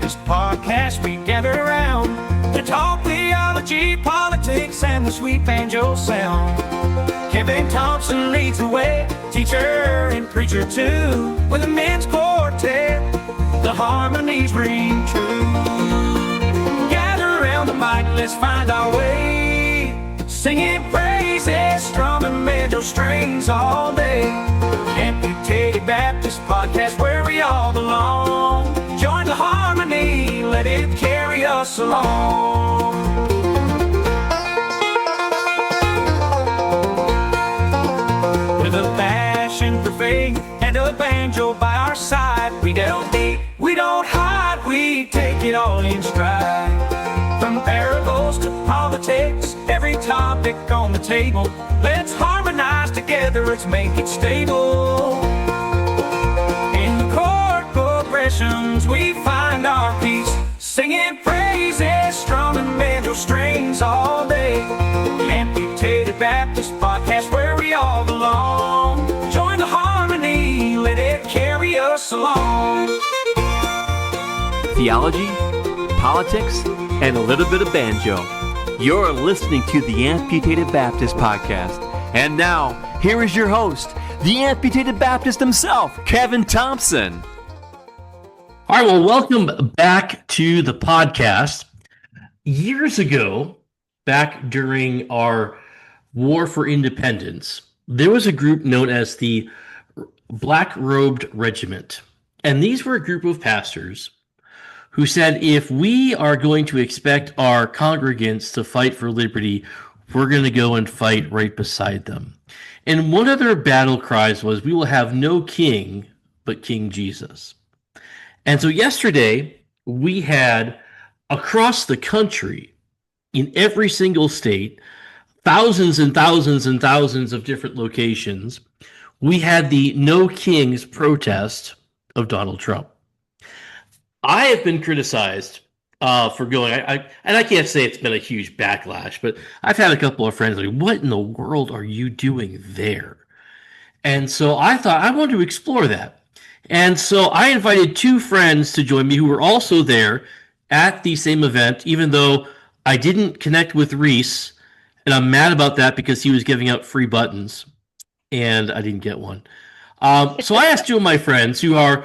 Baptist podcast we gather around to talk theology, politics, and the sweet banjo sound. Kevin Thompson leads the way, teacher and preacher too. With a men's quartet, the harmonies ring true. Gather around the mic, let's find our way, singing praises, strumming banjo strings all day. Amputated Baptist podcast where we all belong. Join the harmony, let it carry us along. With a passion for faith and a banjo by our side, we don't deep, we don't hide, we take it all in stride. From parables to politics, every topic on the table, let's harmonize together, let's make it stable. In the chord progressions we find our peace, singing praises, strumming banjo strings all day. Amputated Baptist podcast where we all belong. Join the harmony, let it carry us along. Theology, politics, and a little bit of banjo. You're listening to the Amputated Baptist podcast. And now, here is your host, the Amputated Baptist himself, Kevin Thompson. All right, well, welcome back to the podcast. Years ago, back during our War for Independence, there was a group known as the Black Robed Regiment. And these were a group of pastors who said, if we are going to expect our congregants to fight for liberty, we're going to go and fight right beside them. And one of their battle cries was, we will have no king but King Jesus. And so yesterday, we had across the country, in every single state, thousands and thousands and thousands of different locations, we had the No Kings protest of Donald Trump. I have been criticized for going, and I can't say it's been a huge backlash, but I've had a couple of friends like, what in the world are you doing there? And so I thought I wanted to explore that. And so I invited two friends to join me who were also there at the same event, even though I didn't connect with Reese, and I'm mad about that because he was giving out free buttons, and I didn't get one. So I asked two of my friends who are,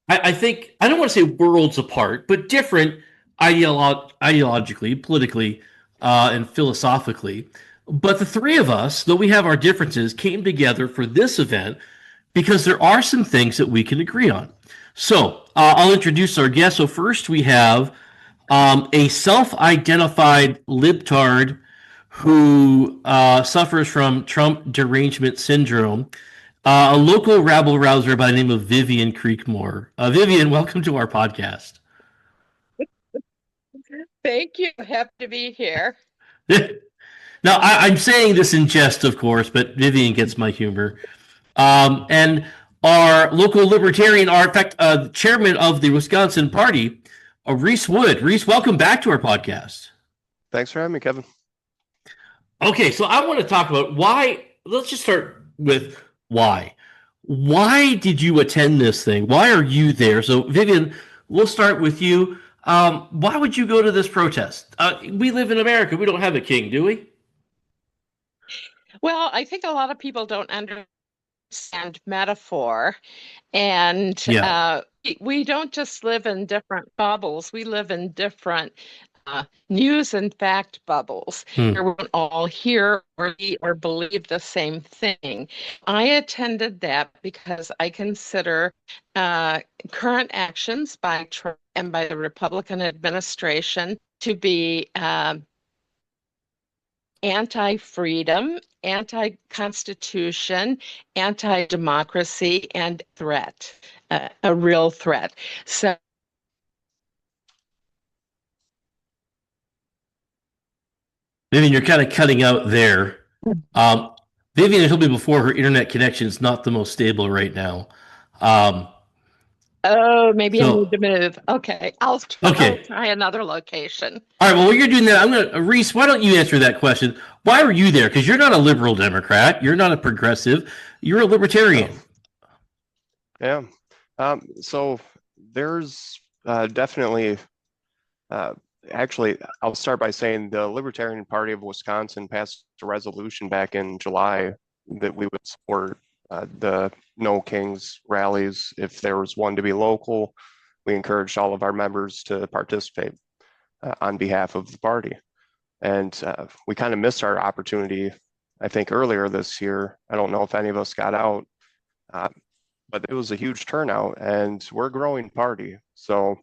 I think, I don't want to say worlds apart, but different ideologically, politically, and philosophically. But the three of us, though we have our differences, came together for this event because there are some things that we can agree on. So I'll introduce our guests. So first we have a self-identified libtard who suffers from Trump derangement syndrome, a local rabble-rouser by the name of Vivian Creekmore. Vivian, welcome to our podcast. Thank you. Happy to be here. Now, I'm saying this in jest, of course, but Vivian gets my humor. And our local Libertarian, in fact, chairman of the Wisconsin Party, Reese Wood. Reese, welcome back to our podcast. Thanks for having me, Kevin. Okay, so I want to talk about why. Let's just start with why. Why did you attend this thing? Why are you there? So, Vivian, we'll start with you. Why would you go to this protest? We live in America. We don't have a king, do we? Well, I think a lot of people don't understand metaphor. And we don't just live in different bubbles. We live in different news and fact bubbles. We won't all hear or believe the same thing. I attended that because I consider current actions by Trump and by the Republican administration to be anti-freedom, anti-constitution, anti-democracy, and threat, a real threat. So Vivian, you're kind of cutting out there. Vivian had told me before her internet connection is not the most stable right now. Maybe I need to move. Okay, I'll try another location. All right, well, while you're doing that, Reese, why don't you answer that question? Why were you there? Because you're not a liberal Democrat. You're not a progressive. You're a libertarian. Yeah. So there's definitely. Actually, I'll start by saying the Libertarian Party of Wisconsin passed a resolution back in July that we would support the No Kings rallies. If there was one to be local, we encouraged all of our members to participate on behalf of the party. And we kind of missed our opportunity, I think, earlier this year. I don't know if any of us got out, but it was a huge turnout, and we're a growing party. So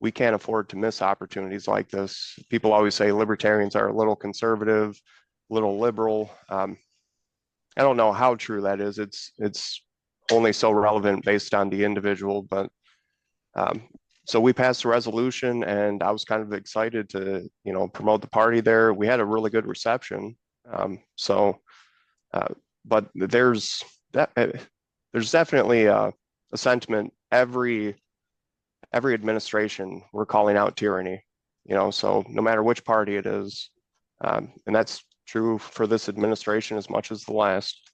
we can't afford to miss opportunities like this. People always say libertarians are a little conservative, a little liberal. I don't know how true that is. It's only so relevant based on the individual, but so we passed a resolution, and I was kind of excited to, promote the party there. We had a really good reception. But there's definitely a sentiment every administration, we're calling out tyranny, so no matter which party it is, and that's true for this administration as much as the last.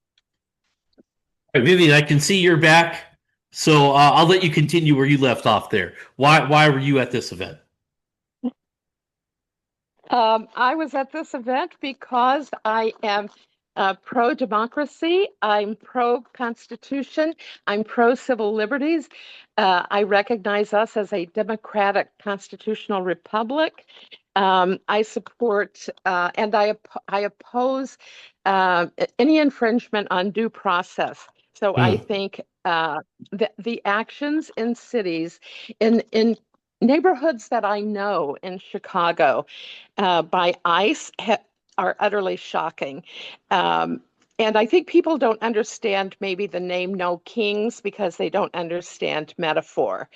All right, Vivian, I can see you're back, so I'll let you continue where you left off there. Why were you at this event? I was at this event because I am pro-democracy, I'm pro-constitution, I'm pro-civil liberties. I recognize us as a democratic constitutional republic. I support and I oppose any infringement on due process. So I think the actions in cities, in neighborhoods that I know in Chicago by ICE are utterly shocking. And I think people don't understand maybe the name No Kings because they don't understand metaphor.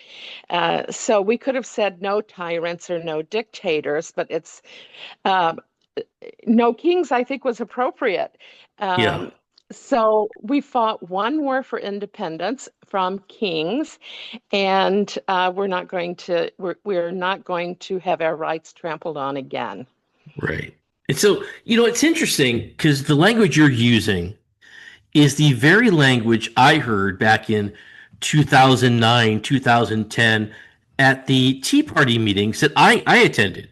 So we could have said no tyrants or no dictators, but it's No Kings, I think, was appropriate. Yeah. So we fought one war for independence from kings, and we're not going to have our rights trampled on again. Right. And so, it's interesting because the language you're using is the very language I heard back in 2009, 2010 at the Tea Party meetings that I attended.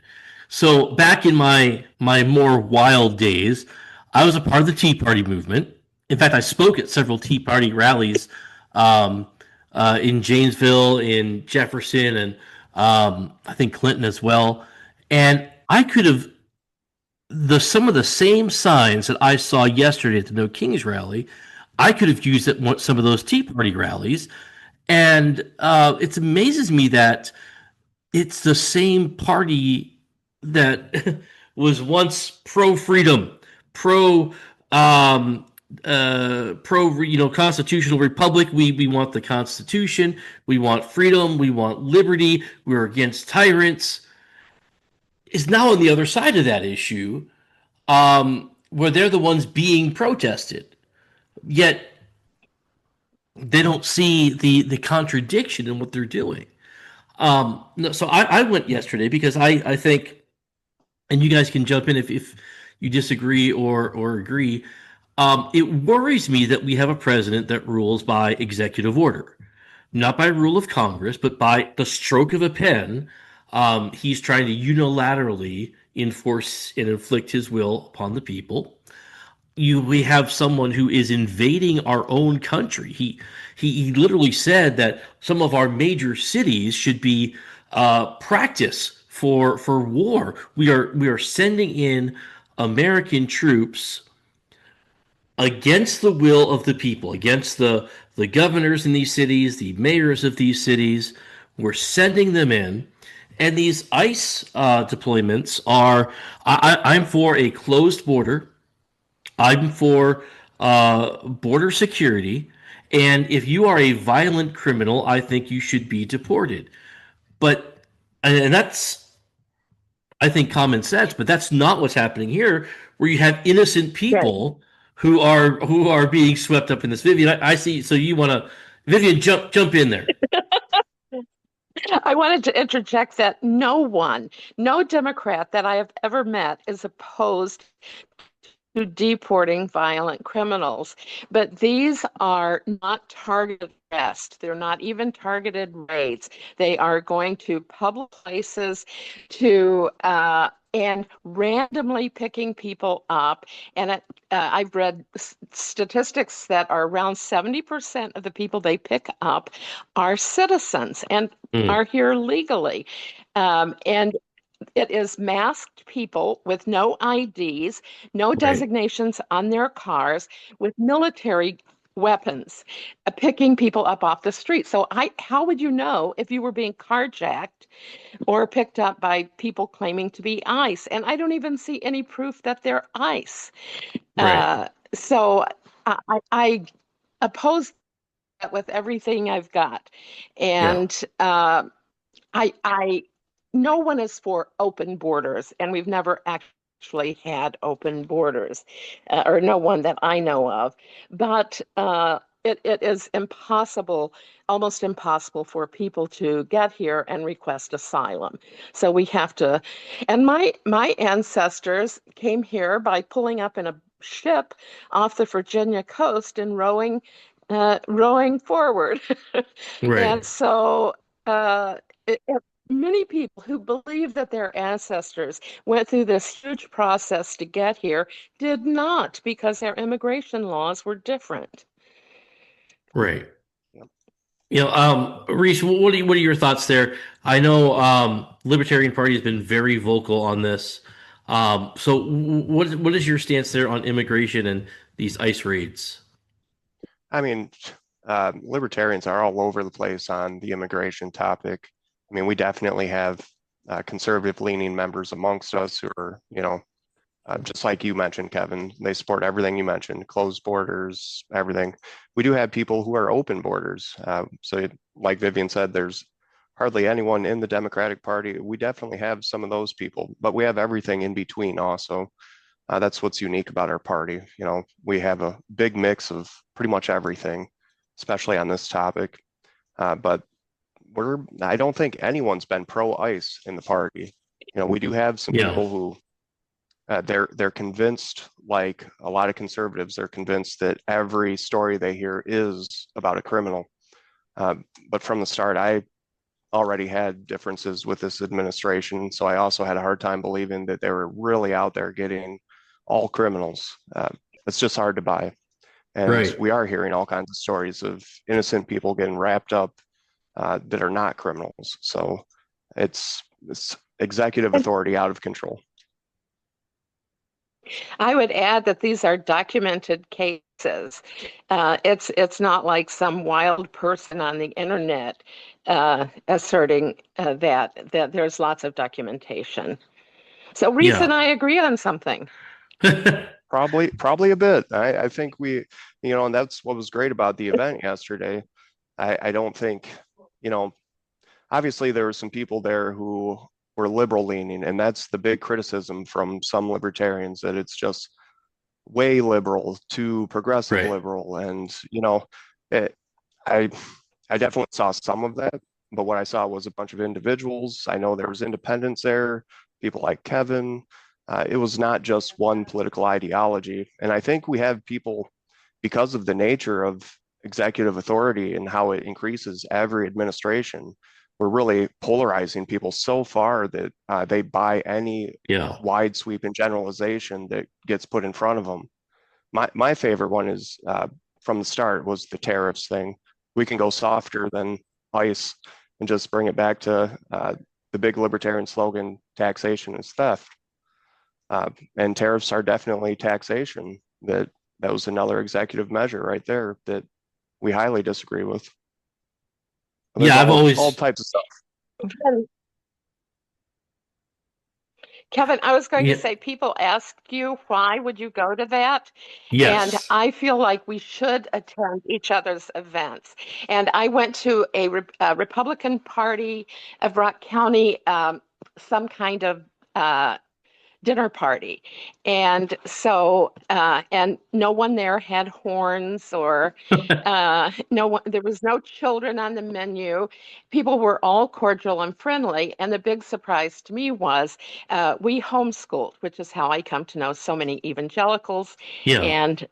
So back in my more wild days, I was a part of the Tea Party movement. In fact, I spoke at several Tea Party rallies in Janesville, in Jefferson, and I think Clinton as well. And I could have some of the same signs that I saw yesterday at the No Kings rally, I could have used at some of those Tea Party rallies. And it amazes me that it's the same party that was once pro-freedom, pro constitutional republic. We want the Constitution. We want freedom. We want liberty. We're against tyrants. Is now on the other side of that issue, where they're the ones being protested. Yet they don't see the contradiction in what they're doing. So I went yesterday because I think, and you guys can jump in if you disagree or agree. It worries me that we have a president that rules by executive order, not by rule of Congress, but by the stroke of a pen. He's trying to unilaterally enforce and inflict his will upon the people. We have someone who is invading our own country. He literally said that some of our major cities should be practice for war. We are sending in American troops against the will of the people, against the governors in these cities, the mayors of these cities. We're sending them in. And these ICE deployments are, I'm for a closed border. I'm for border security. And if you are a violent criminal, I think you should be deported. And that's, I think, common sense, but that's not what's happening here, where you have innocent people who are being swept up in this. Vivian, I see. So you want to, Vivian, jump in there. I wanted to interject that no Democrat that I have ever met is opposed to deporting violent criminals. But these are not targeted arrests. They're not even targeted raids. They are going to public places to and randomly picking people up. And I've read statistics that are around 70% of the people they pick up are citizens and are here legally. And it is masked people with no IDs, no designations on their cars, with military weapons, picking people up off the street. So how would you know if you were being carjacked or picked up by people claiming to be ICE? And I don't even see any proof that they're ICE. So I oppose that with everything I've got. And I no one is for open borders, and we've never actually had open borders, or no one that I know of. But it is impossible, almost impossible, for people to get here and request asylum. So we have to, and my ancestors came here by pulling up in a ship off the Virginia coast and rowing forward. And so many people who believe that their ancestors went through this huge process to get here did not, because their immigration laws were different. Right. Reese, what are your thoughts there? I know Libertarian Party has been very vocal on this. So what is your stance there on immigration and these ICE raids? I mean, libertarians are all over the place on the immigration topic. I mean, we definitely have conservative-leaning members amongst us who are, just like you mentioned, Kevin, they support everything you mentioned, closed borders, everything. We do have people who are open borders. So like Vivian said, there's hardly anyone in the Democratic Party. We definitely have some of those people, but we have everything in between also. That's what's unique about our party. We have a big mix of pretty much everything, especially on this topic. But I don't think anyone's been pro-ICE in the party. We do have some people who they're convinced, like a lot of conservatives, they're convinced that every story they hear is about a criminal. But from the start, I already had differences with this administration, so I also had a hard time believing that they were really out there getting all criminals. It's just hard to buy. And we are hearing all kinds of stories of innocent people getting wrapped up that are not criminals. So it's executive authority out of control. I would add that these are documented cases. It's not like some wild person on the internet asserting that there's lots of documentation. So Reese and I agree on something. Probably a bit. I think and that's what was great about the event yesterday. I don't think, obviously there were some people there who were liberal leaning, and that's the big criticism from some libertarians, that it's just way liberal to progressive liberal. And, I definitely saw some of that, but what I saw was a bunch of individuals. I know there was independents there, people like Kevin. It was not just one political ideology. And I think we have people, because of the nature of executive authority and how it increases every administration, we're really polarizing people so far that they buy any wide sweep and generalization that gets put in front of them. My favorite one is from the start was the tariffs thing. We can go softer than ICE and just bring it back to the big libertarian slogan, taxation is theft. And tariffs are definitely taxation. That was another executive measure right there that we highly disagree with. There's I've always all types of stuff. Kevin, I was going to say, people ask you, why would you go to that? Yes. And I feel like we should attend each other's events. And I went to a Republican Party of Rock County, some kind of dinner party. And so, and no one there had horns or no one, there was no children on the menu. People were all cordial and friendly. And the big surprise to me was we homeschooled, which is how I come to know so many evangelicals Yeah. and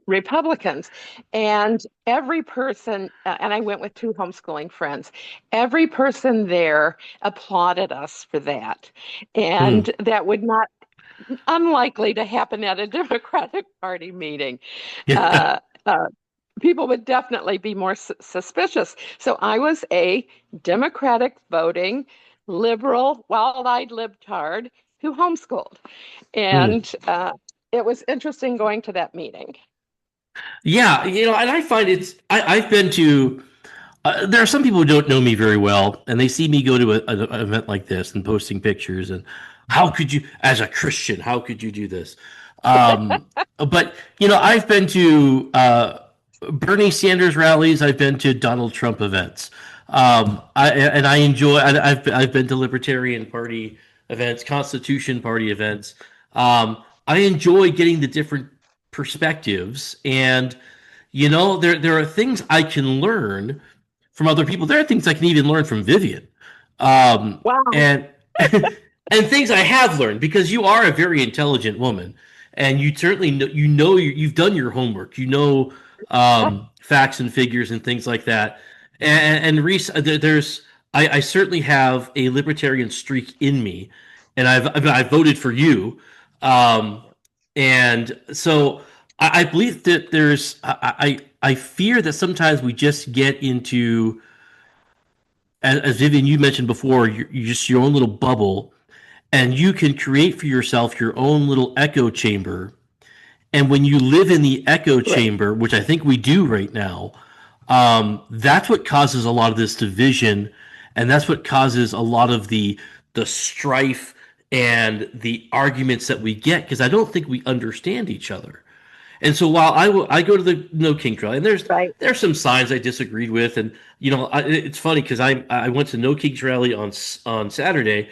Republicans. And every person, and I went with two homeschooling friends, every person there applauded us for that. Hmm. And that would not, unlikely to happen at a Democratic Party meeting. Yeah. Uh, uh, People would definitely be more suspicious. So I was a Democratic voting, liberal, wild-eyed libtard who homeschooled. Hmm. And it was interesting going to that meeting. Yeah, and I find I've been to, there are some people who don't know me very well, and they see me go to an event like this and posting pictures, and how could you, as a Christian, how could you do this? But, I've been to Bernie Sanders rallies, I've been to Donald Trump events. I enjoy, I've been to Libertarian Party events, Constitution Party events. I enjoy getting the different perspectives, and there are things I can learn from other people. There are things I can even learn from Vivian, Wow. and and things I have learned, because you are a very intelligent woman, and you certainly you've done your homework. Facts and figures and things like that. And Reese, I certainly have a libertarian streak in me, and I've voted for you, and so I believe that I fear that sometimes we just get into, as Vivian, you mentioned before, you're just your own little bubble, and you can create for yourself your own little echo chamber. And when you live in the echo Right. chamber, which I think we do right now, that's what causes a lot of this division, and that's what causes a lot of the strife and the arguments that we get, because I don't think we understand each other. And so while I go to the No King trial, and Right. there's some signs I disagreed with, and it's funny because I went to No King's rally on Saturday.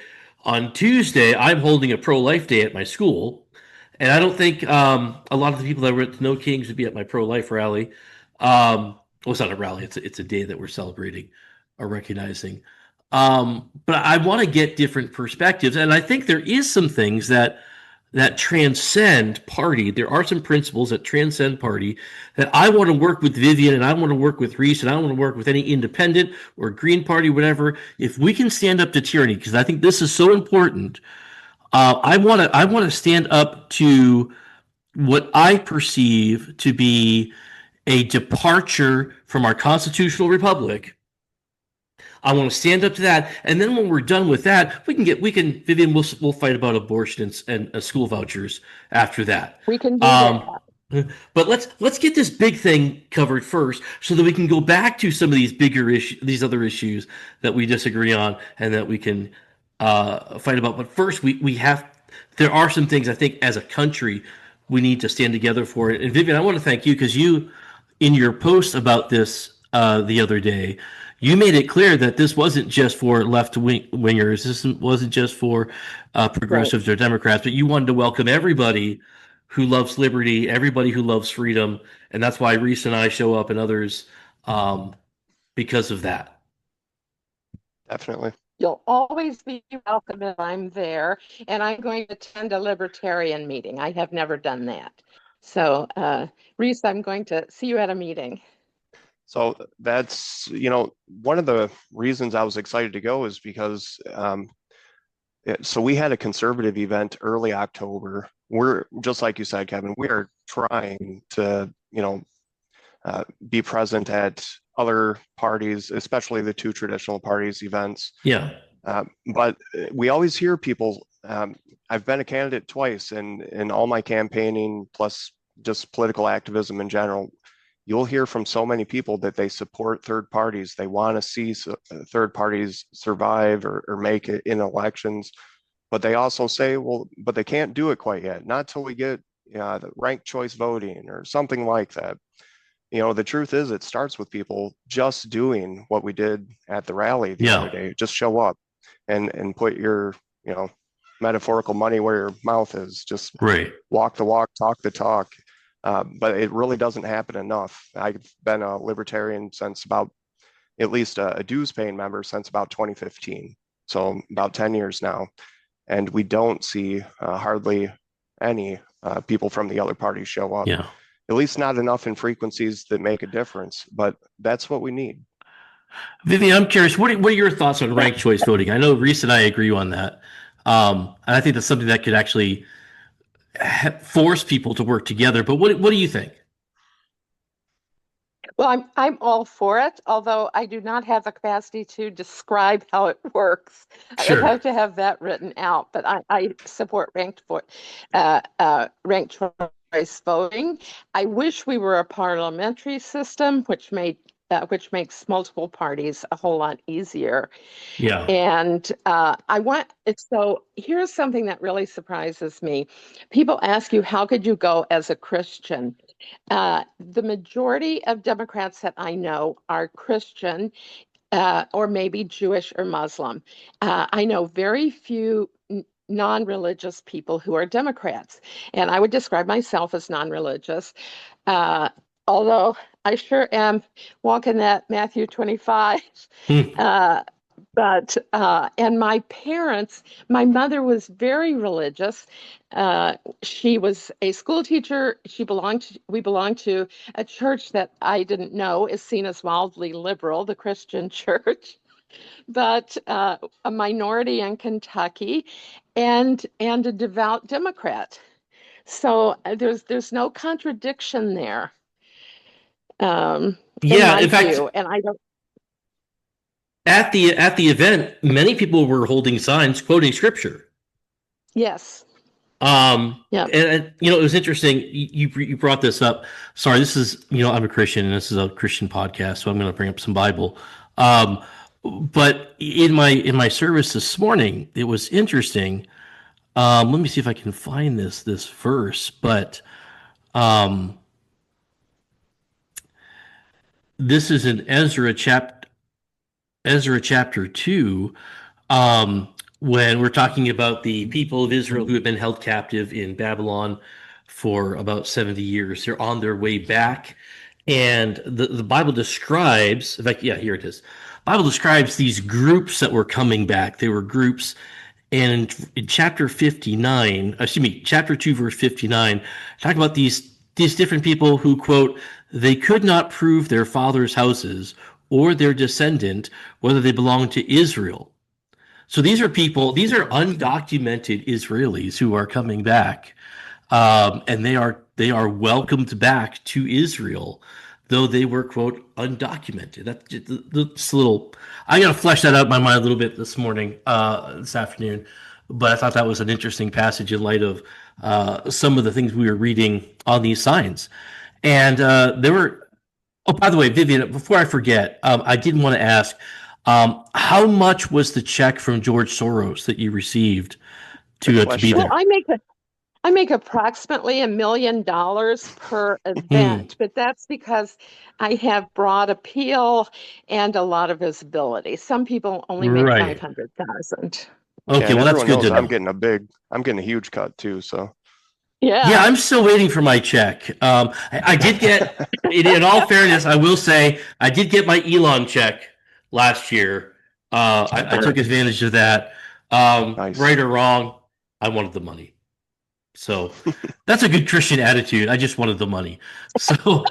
On Tuesday, I'm holding a pro life day at my school, and I don't think a lot of the people that were at the No Kings would be at my pro life rally. Well, it's not a rally; it's a day that we're celebrating or recognizing. But I want to get different perspectives, and I think there is some things that transcend party. There are some principles that transcend party that I want to work with Vivian, and I want to work with Reese, and I want to work with any independent or Green Party, whatever. If we can stand up to tyranny, because I think this is so important, I want to stand up to what I perceive to be a departure from our constitutional republic. I want to stand up to that, and then when we're done with that, Vivian, we'll fight about abortion and school vouchers after that. We can do Um, that. but let's get this big thing covered first, so that we can go back to some of these bigger issues, these other issues that we disagree on, and that we can fight about. But first, there are some things I think as a country we need to stand together for. And Vivian, I want to thank you, because in your post about this the other day, you made it clear that this wasn't just for left-wingers. This wasn't just for progressives or Democrats, but you wanted to welcome everybody who loves liberty, everybody who loves freedom, and that's why Reese and I show up, and others, because of that. Definitely. You'll always be welcome if I'm there, and I'm going to attend a Libertarian meeting. I have never done that. So, Reese, I'm going to see you at a meeting. So that's, one of the reasons I was excited to go is because, so we had a conservative event early October. We're, just like you said, Kevin, we are trying to, be present at other parties, especially the two traditional parties events. Yeah. But we always hear people, I've been a candidate twice, and in all my campaigning, plus just political activism in general, you'll hear from so many people that they support third parties. They want to see third parties survive or make it in elections. But they also say, well, but they can't do it quite yet, not till we get the ranked choice voting or something like that. The truth is, it starts with people just doing what we did at the rally the other day. Just show up and put your, metaphorical money where your mouth is. Just Right. walk the walk, talk the talk. But it really doesn't happen enough. I've been a libertarian since about, at least a dues paying member since about 2015. So about 10 years now. And we don't see hardly any people from the other party show up. Yeah. At least not enough in frequencies that make a difference, but that's what we need. Vivian, I'm curious, what are your thoughts on ranked choice voting? I know Reese and I agree on that. And I think that's something that could actually force people to work together. But what do you think? Well, I'm all for it, although I do not have the capacity to describe how it works. I would have to have that written out, but I support ranked choice voting. I wish we were a parliamentary system, which makes multiple parties a whole lot easier. Yeah. And so here's something that really surprises me. People ask you, how could you go as a Christian? The majority of Democrats that I know are Christian, or maybe Jewish or Muslim. I know very few non-religious people who are Democrats, and I would describe myself as non-religious. Although I sure am walking that Matthew 25. And my parents, my mother was very religious. She was a school teacher. We belonged to a church that I didn't know is seen as wildly liberal, the Christian church, but a minority in Kentucky, and a devout Democrat. So there's no contradiction there. In fact, and I don't. At the event, many people were holding signs quoting scripture. Yes. And it was interesting. You brought this up. Sorry, this is I'm a Christian and this is a Christian podcast, so I'm going to bring up some Bible. But in my service this morning, it was interesting. Let me see if I can find this verse, but this is in Ezra chapter 2, when we're talking about the people of Israel who have been held captive in Babylon for about 70 years. They're on their way back. And the Bible describes, in fact, here it is. Bible describes these groups that were coming back. They were groups. And in chapter 2, verse 59, talk about these different people who, quote, they could not prove their father's houses or their descendant, whether they belong to Israel. So these are undocumented Israelis who are coming back, and they are welcomed back to Israel, though they were, quote, undocumented. That's a little. I got to flesh that out in my mind a little bit this afternoon, but I thought that was an interesting passage in light of some of the things we were reading on these signs, and there were. Oh, by the way, Vivian, before I forget, I did want to ask, how much was the check from George Soros that you received to be there? Well, I make approximately $1 million per event, but that's because I have broad appeal and a lot of visibility. Some people only make 500,000. Okay, well, that's good to know. I'm getting a huge cut too, so. Yeah, I'm still waiting for my check. I did get, in all fairness, I will say, I did get my Elon check last year. I took advantage of that. Nice. Right or wrong, I wanted the money. So that's a good Christian attitude. I just wanted the money. So,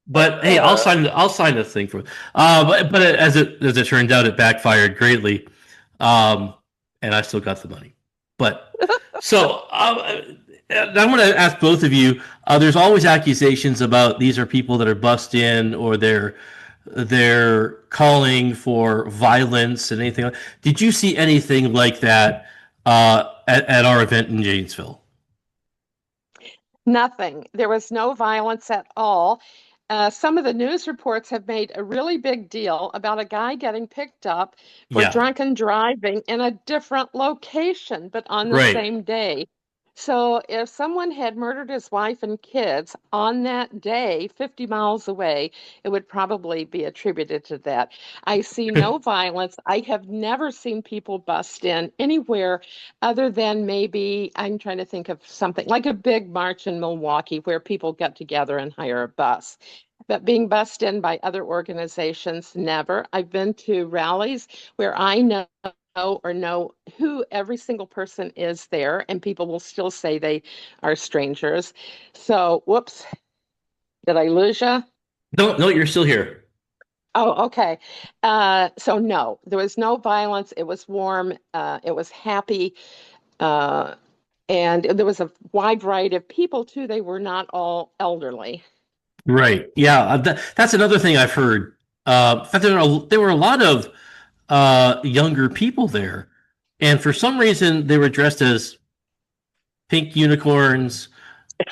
but hey, I'll sign this thing for it. But as it turned out, it backfired greatly, and I still got the money. But so I'm going to ask both of you. There's always accusations about these are people that are bussed in, or they're calling for violence and anything. Did you see anything like that at our event in Janesville? Nothing. There was no violence at all. Some of the news reports have made a really big deal about a guy getting picked up for drunken driving in a different location, but on the same day. So if someone had murdered his wife and kids on that day, 50 miles away, it would probably be attributed to that. I see no violence. I have never seen people bust in anywhere other than maybe I'm trying to think of something like a big march in Milwaukee where people get together and hire a bus. But being bussed in by other organizations, never. I've been to rallies where I know who every single person is there, and people will still say they are strangers. So, whoops, did I lose you? No, you're still here. Oh, okay. So no, there was no violence. It was warm. It was happy. Uh, and there was a wide variety of people too. They were not all elderly. Right. Yeah. That's another thing I've heard. In fact, there were a lot of younger people there, and for some reason they were dressed as pink unicorns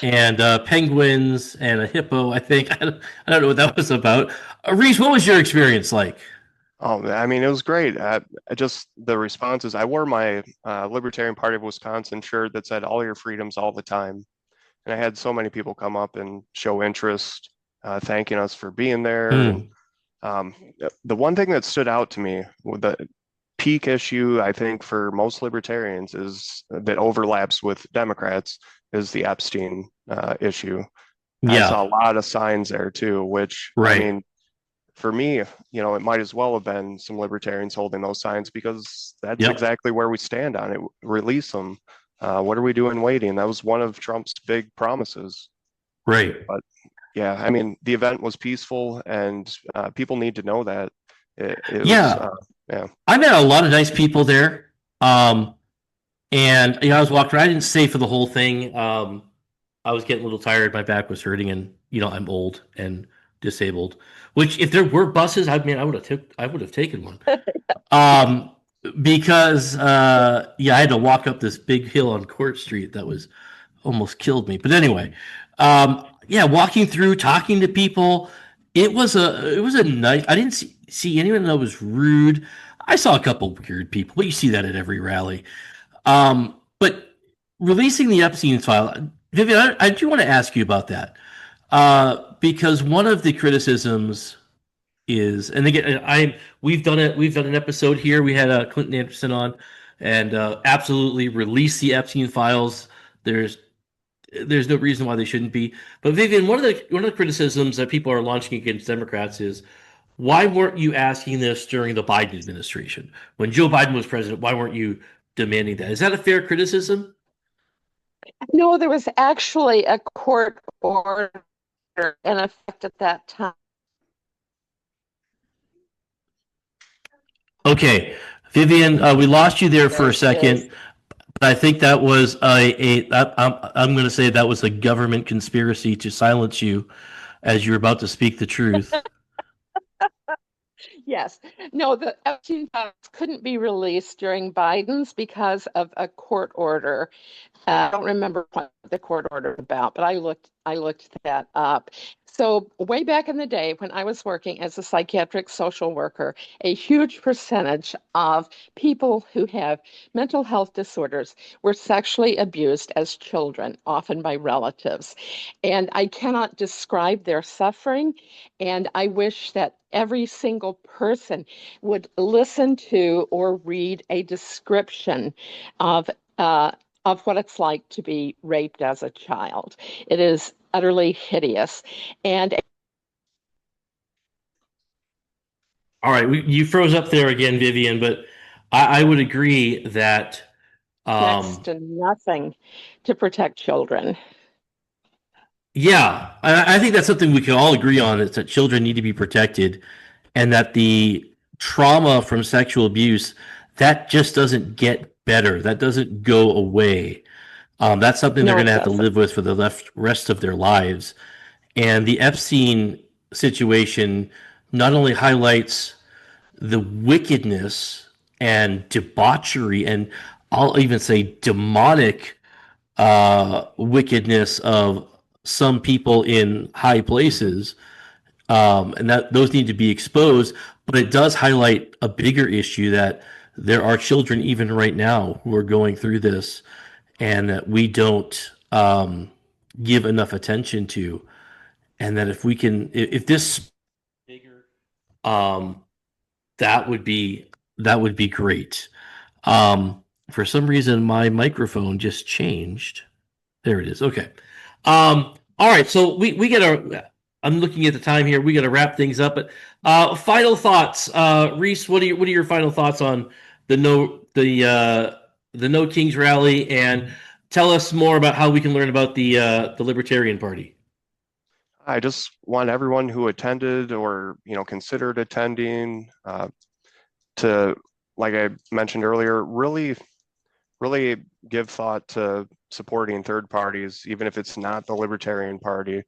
and penguins and a hippo. I think I don't know what that was about. Reese, what was your experience like? Oh, I mean, it was great. Just the responses. I wore my Libertarian Party of Wisconsin shirt that said "All your freedoms, all the time," and I had so many people come up and show interest, thanking us for being there. And the one thing that stood out to me, with the peak issue, I think for most libertarians, is that overlaps with Democrats, is the Epstein issue. I saw a lot of signs there too, which I mean, for me, it might as well have been some libertarians holding those signs, because that's exactly where we stand on it. Release them. What are we doing waiting? That was one of Trump's big promises. Right. But yeah, I mean, the event was peaceful, and people need to know that. I met a lot of nice people there. And I was walking around. I didn't stay for the whole thing. I was getting a little tired. My back was hurting, and I'm old and disabled. Which, if there were buses, I mean, I would have taken one. Because I had to walk up this big hill on Court Street that was almost killed me. But anyway, walking through, talking to people, it was a nice. I didn't see anyone that was rude. I saw a couple weird people, but you see that at every rally. But releasing the Epstein file, Vivian, I do want to ask you about that, because one of the criticisms is, and again, we've done an episode here. We had Clinton Anderson on, and absolutely release the Epstein files. There's no reason why they shouldn't be. But Vivian, one of the criticisms that people are launching against Democrats is, why weren't you asking this during the Biden administration? When Joe Biden was president, why weren't you demanding that? Is that a fair criticism? No, there was actually a court order in effect at that time. Okay, Vivian, we lost you there for a second, but I think that was I'm going to say that was a government conspiracy to silence you as you're about to speak the truth. Yes. No, the Epstein files couldn't be released during Biden's because of a court order. I don't remember what the court order was about, but I looked that up. So way back in the day when I was working as a psychiatric social worker, a huge percentage of people who have mental health disorders were sexually abused as children, often by relatives. And I cannot describe their suffering. And I wish that every single person would listen to or read a description of what it's like to be raped as a child. It is utterly hideous. And all right, you froze up there again, Vivian, but I would agree that next to nothing to protect children. Yeah, I think that's something we can all agree on, is that children need to be protected, and that the trauma from sexual abuse, that just doesn't get better. That doesn't go away. That's something they're going to have to live with for the rest of their lives. And the Epstein situation not only highlights the wickedness and debauchery, and I'll even say demonic wickedness of some people in high places, and that those need to be exposed. But it does highlight a bigger issue, that there are children even right now who are going through this, and that we don't give enough attention to, and that if this bigger, that would be great. For some reason, my microphone just changed. There it is. Okay. All right. So we get I'm looking at the time here. We got to wrap things up. But final thoughts, Reese. What are your final thoughts on the No Kings rally, and tell us more about how we can learn about the Libertarian Party. I just want everyone who attended or considered attending to, like I mentioned earlier, really give thought to supporting third parties, even if it's not the Libertarian Party.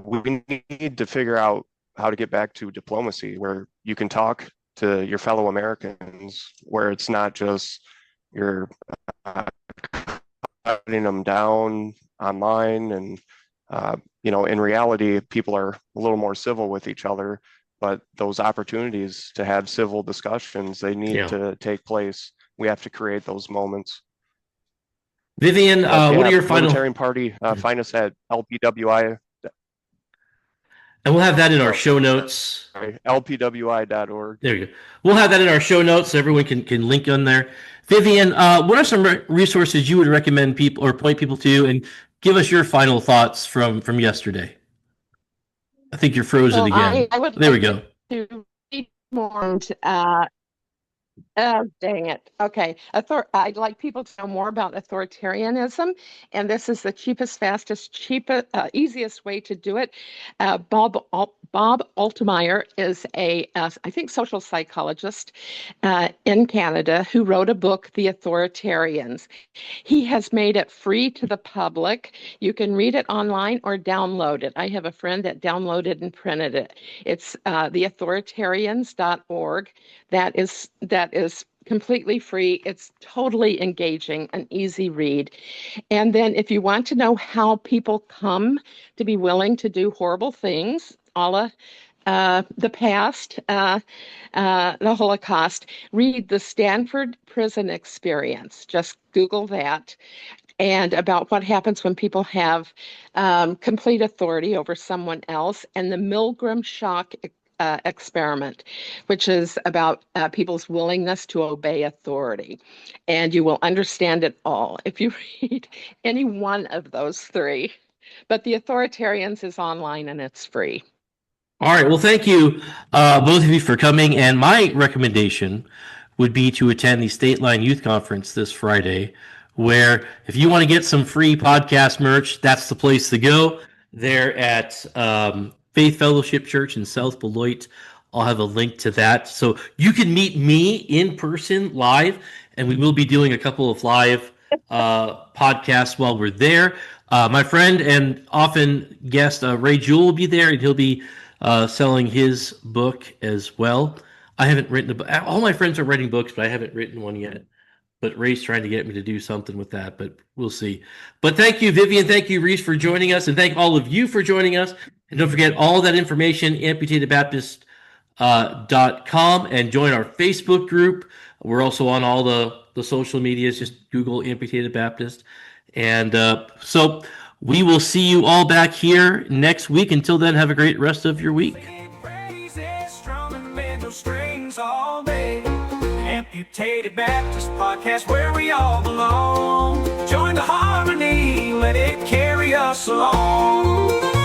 We need to figure out how to get back to diplomacy, where you can talk to your fellow Americans, where it's not just you're cutting them down online, and in reality, people are a little more civil with each other. But those opportunities to have civil discussions, they need to take place. We have to create those moments. Vivian, what are your final? Libertarian Party, find us at LPWI. And we'll have that in our show notes. LPWI.org. There you go. We'll have that in our show notes so everyone can link on there. Vivian, what are some resources you would recommend people or point people to, and give us your final thoughts from yesterday? I think you're frozen again. There we go. To read more, oh, dang it. Okay. I'd like people to know more about authoritarianism, and this is the cheapest, fastest, easiest way to do it. Bob Altemeyer is I think, social psychologist in Canada who wrote a book, The Authoritarians. He has made it free to the public. You can read it online or download it. I have a friend that downloaded and printed it. It's theauthoritarians.org. That is completely free. It's totally engaging, an easy read. And then if you want to know how people come to be willing to do horrible things, a la the past, the Holocaust, read the Stanford Prison Experience. Just Google that. And about what happens when people have complete authority over someone else, and the Milgram shock experiment, which is about people's willingness to obey authority. And you will understand it all if you read any one of those three. But The Authoritarians is online and it's free. All right. Well, thank you, both of you, for coming. And my recommendation would be to attend the Stateline Youth Conference this Friday, where if you want to get some free podcast merch, that's the place to go. They're at Faith Fellowship Church in South Beloit. I'll have a link to that. So you can meet me in person live, and we will be doing a couple of live podcasts while we're there. My friend and often guest Ray Jewell will be there, and he'll be selling his book as well. I haven't written a book. All my friends are writing books, but I haven't written one yet. But Ray's trying to get me to do something with that, but we'll see. But thank you, Vivian. Thank you, Reese, for joining us. And thank all of you for joining us. And don't forget all that information, amputedbaptist.com, and join our Facebook group. We're also on all the social medias. Just Google Amputated Baptist. And so we will see you all back here next week. Until then, have a great rest of your week. Amputated Baptist Podcast, where we all belong. Join the harmony, let it carry us along.